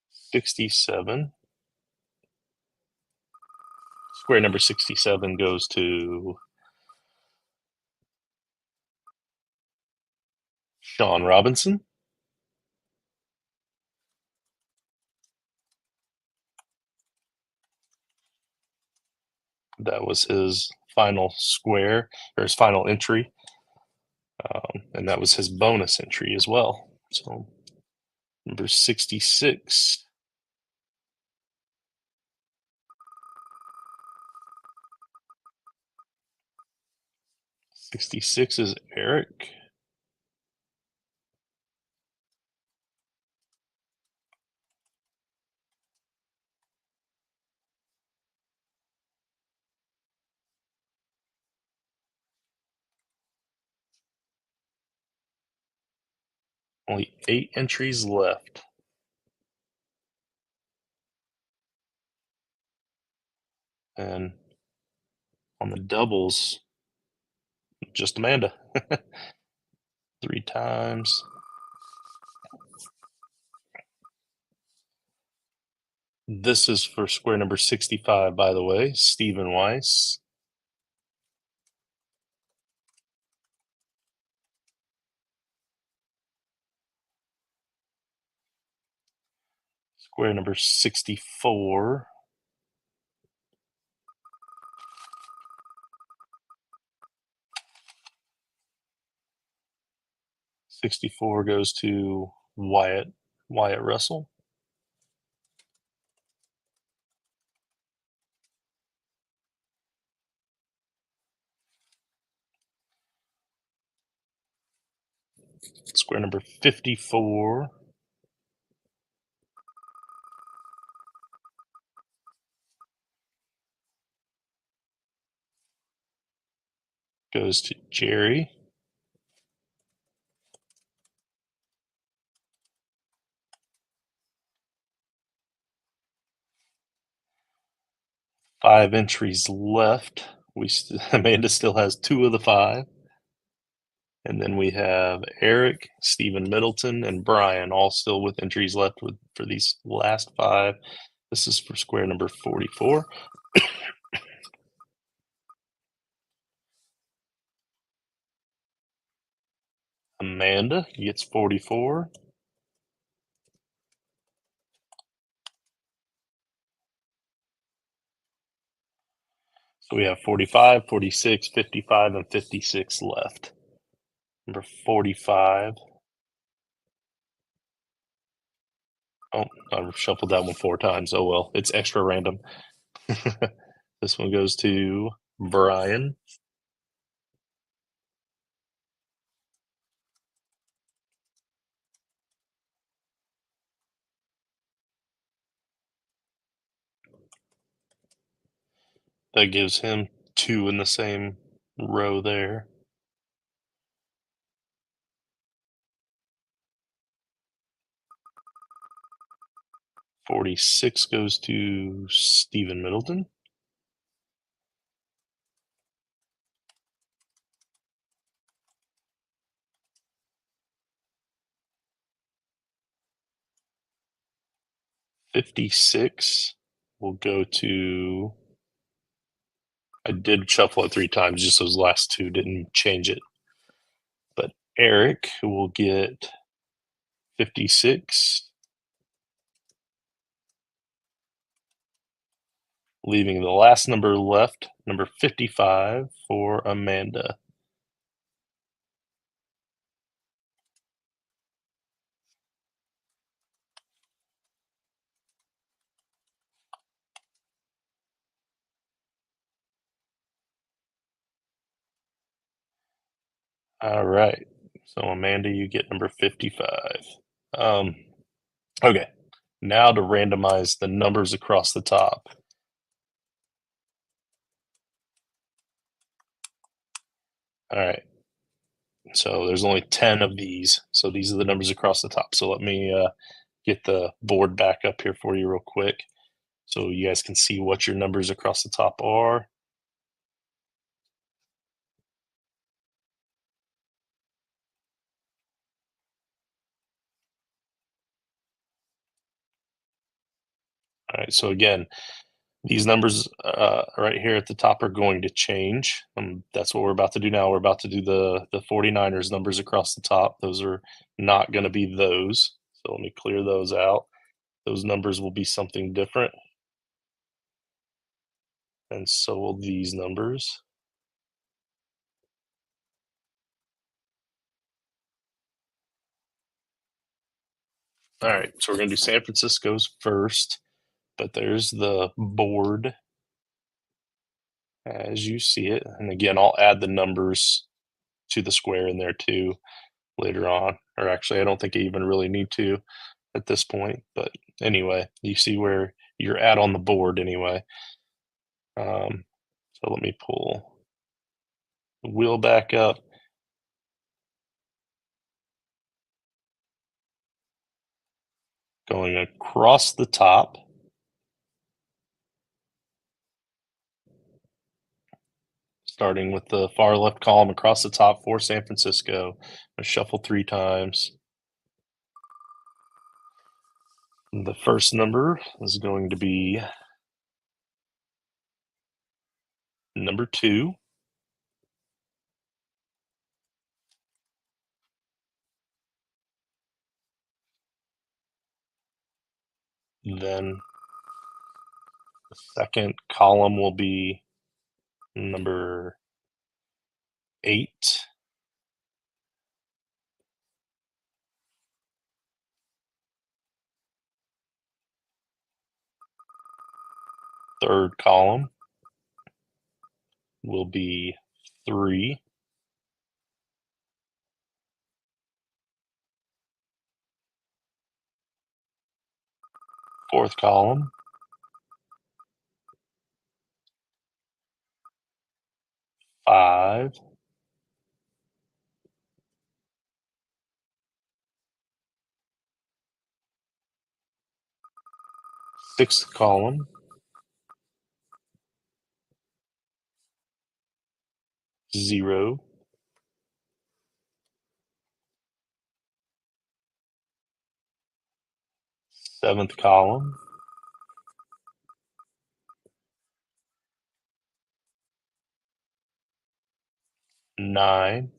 67. Square number 67 goes to Sean Robinson. That was his final square, or his final entry. And that was his bonus entry as well. So number 66. 66 is Eric. Only 8 entries left. And on the doubles, just Amanda. 3 times. This is for square number 65, by the way, Stephen Weiss. Square number 64. $64 goes to Wyatt Russell. Square number 54 goes to Jerry. Five entries left. Amanda still has 2 of the 5. And then we have Eric, Stephen Middleton, and Brian all still with entries left for these last 5. This is for square number 44. Amanda gets 44. So we have 45, 46, 55, and 56 left. Number 45. Oh, I shuffled that one 4 times. Oh well, it's extra random. This one goes to Brian. That gives him 2 in the same row there. $46 goes to Stephen Middleton. $56 will go to. I did shuffle it 3 times, just those last 2 didn't change it. But Eric will get 56, leaving the last number left, number 55, for Amanda. All right. So Amanda, you get number 55. Okay. Now to randomize the numbers across the top. All right. So there's only 10 of these. So these are the numbers across the top. So let me get the board back up here for you real quick so you guys can see what your numbers across the top are. All right. So again, these numbers right here at the top are going to change. That's what we're about to do now. We're about to do the 49ers numbers across the top. Those are not going to be those. So let me clear those out. Those numbers will be something different. And so will these numbers. All right, so we're going to do San Francisco's first, but there's the board as you see it. And again, I'll add the numbers to the square in there too later on. Or actually, I don't think I even really need to at this point. But anyway, you see where you're at on the board anyway. So let me pull the wheel back up. Going across the top. Starting with the far left column across the top for San Francisco. I shuffle 3 times. The first number is going to be number 2. Then the second column will be number 8. Third column will be 3. Fourth column, 5. Sixth column, 0. Seventh column, 9.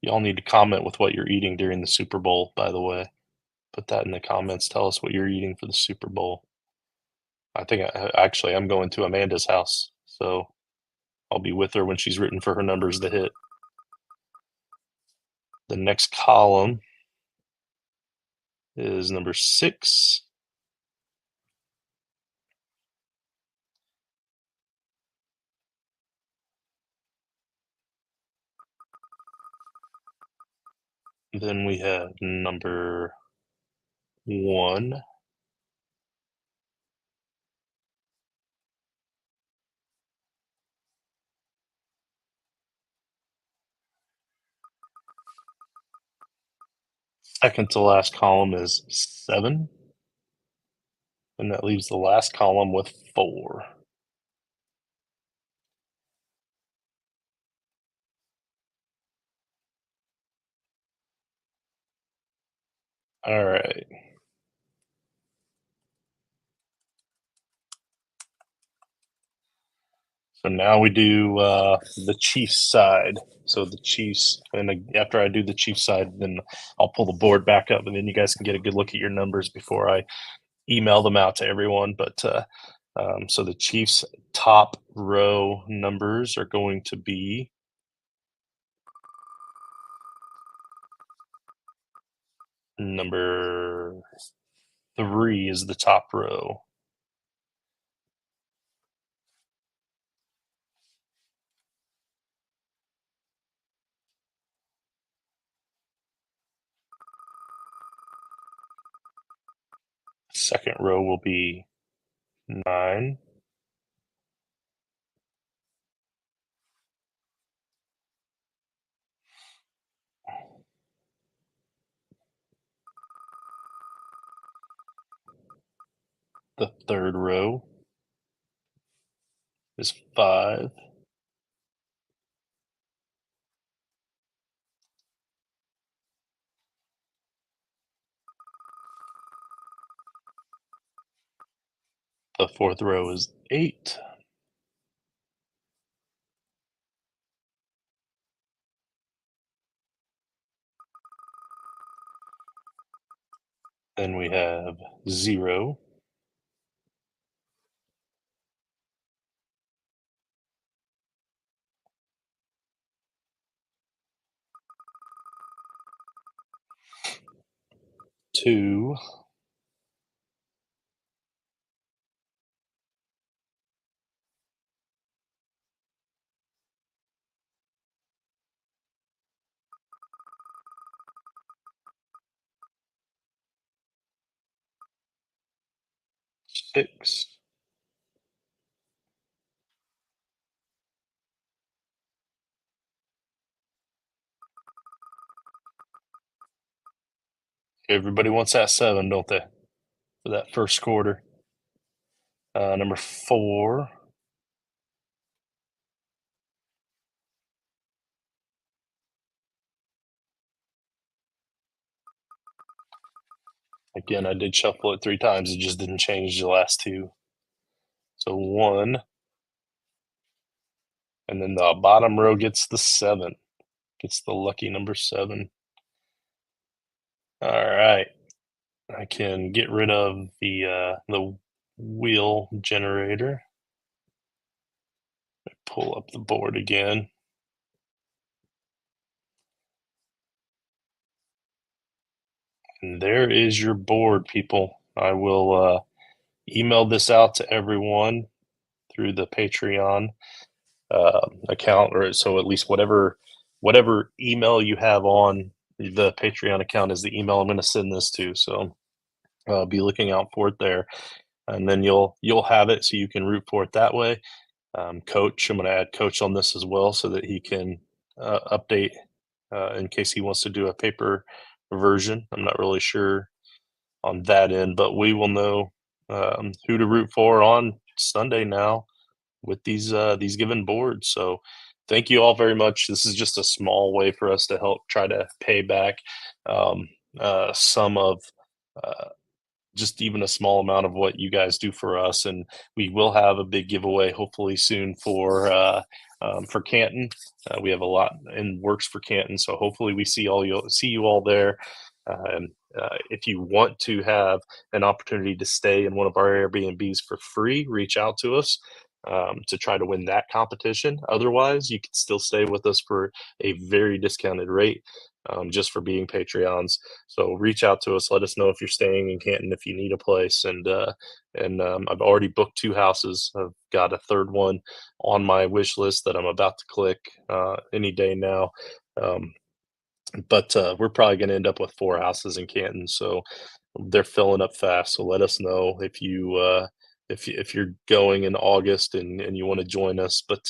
Y'all need to comment with what you're eating during the Super Bowl, by the way. Put that in the comments. Tell us what you're eating for the Super Bowl. I think actually I'm going to Amanda's house, so I'll be with her when she's rooting for her numbers to hit. The next column is number 6. Then we have number 1. Second to last column is 7. And that leaves the last column with 4. All right. So now we do the Chiefs side. So the Chiefs, and after I do the Chiefs side, then I'll pull the board back up, and then you guys can get a good look at your numbers before I email them out to everyone. But so the Chiefs' top row numbers are going to be number 3 is the top row. Second row will be 9. The third row is 5. The fourth row is 8. Then we have 0. Two, 6. Everybody wants that 7, don't they? For that first quarter. Number 4. Again, I did shuffle it 3 times. It just didn't change the last 2. So 1. And then the bottom row gets the 7. Gets the lucky number 7. All right. I can get rid of the wheel generator. Pull up the board again. And there is your board, people. I will email this out to everyone through the Patreon account, or so at least whatever email you have on the Patreon account is the email I'm going to send this to. So be looking out for it there, and then you'll have it so you can root for it that way. Coach, I'm going to add Coach on this as well so that he can update in case he wants to do a paper version. I'm not really sure on that end, but we will know who to root for on Sunday now with these given boards. So thank you all very much. This is just a small way for us to help try to pay back some of just even a small amount of what you guys do for us. And we will have a big giveaway hopefully soon for Canton. We have a lot in works for Canton, so hopefully we see you all there. And if you want to have an opportunity to stay in one of our Airbnbs for free, reach out to us to try to win that competition. Otherwise, you can still stay with us for a very discounted rate just for being Patreons. So reach out to us. Let us know if you're staying in Canton, if you need a place. And I've already booked 2 houses. I've got a third one on my wish list that I'm about to click any day now. But we're probably going to end up with 4 houses in Canton, so they're filling up fast. So let us know if if you're going in August and you want to join us. But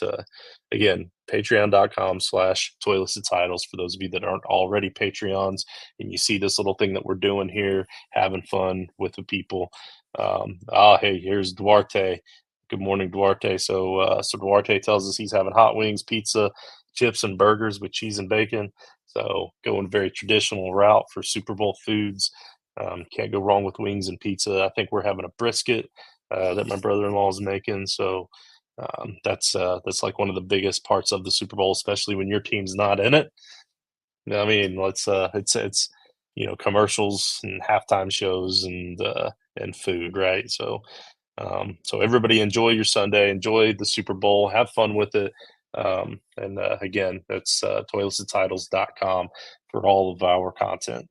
again, patreon.com/toilets and titles for those of you that aren't already Patreons and you see this little thing that we're doing here, having fun with the people. Hey, here's Duarte. Good morning, Duarte. So Duarte tells us he's having hot wings, pizza, chips, and burgers with cheese and bacon. So going very traditional route for Super Bowl foods. Can't go wrong with wings and pizza. I think we're having a brisket that my brother-in-law is making. So that's like one of the biggest parts of the Super Bowl, especially when your team's not in it. I mean, it's commercials and halftime shows and food, right? So everybody enjoy your Sunday, enjoy the Super Bowl, have fun with it. And again, that's toiletsandtitles.com for all of our content.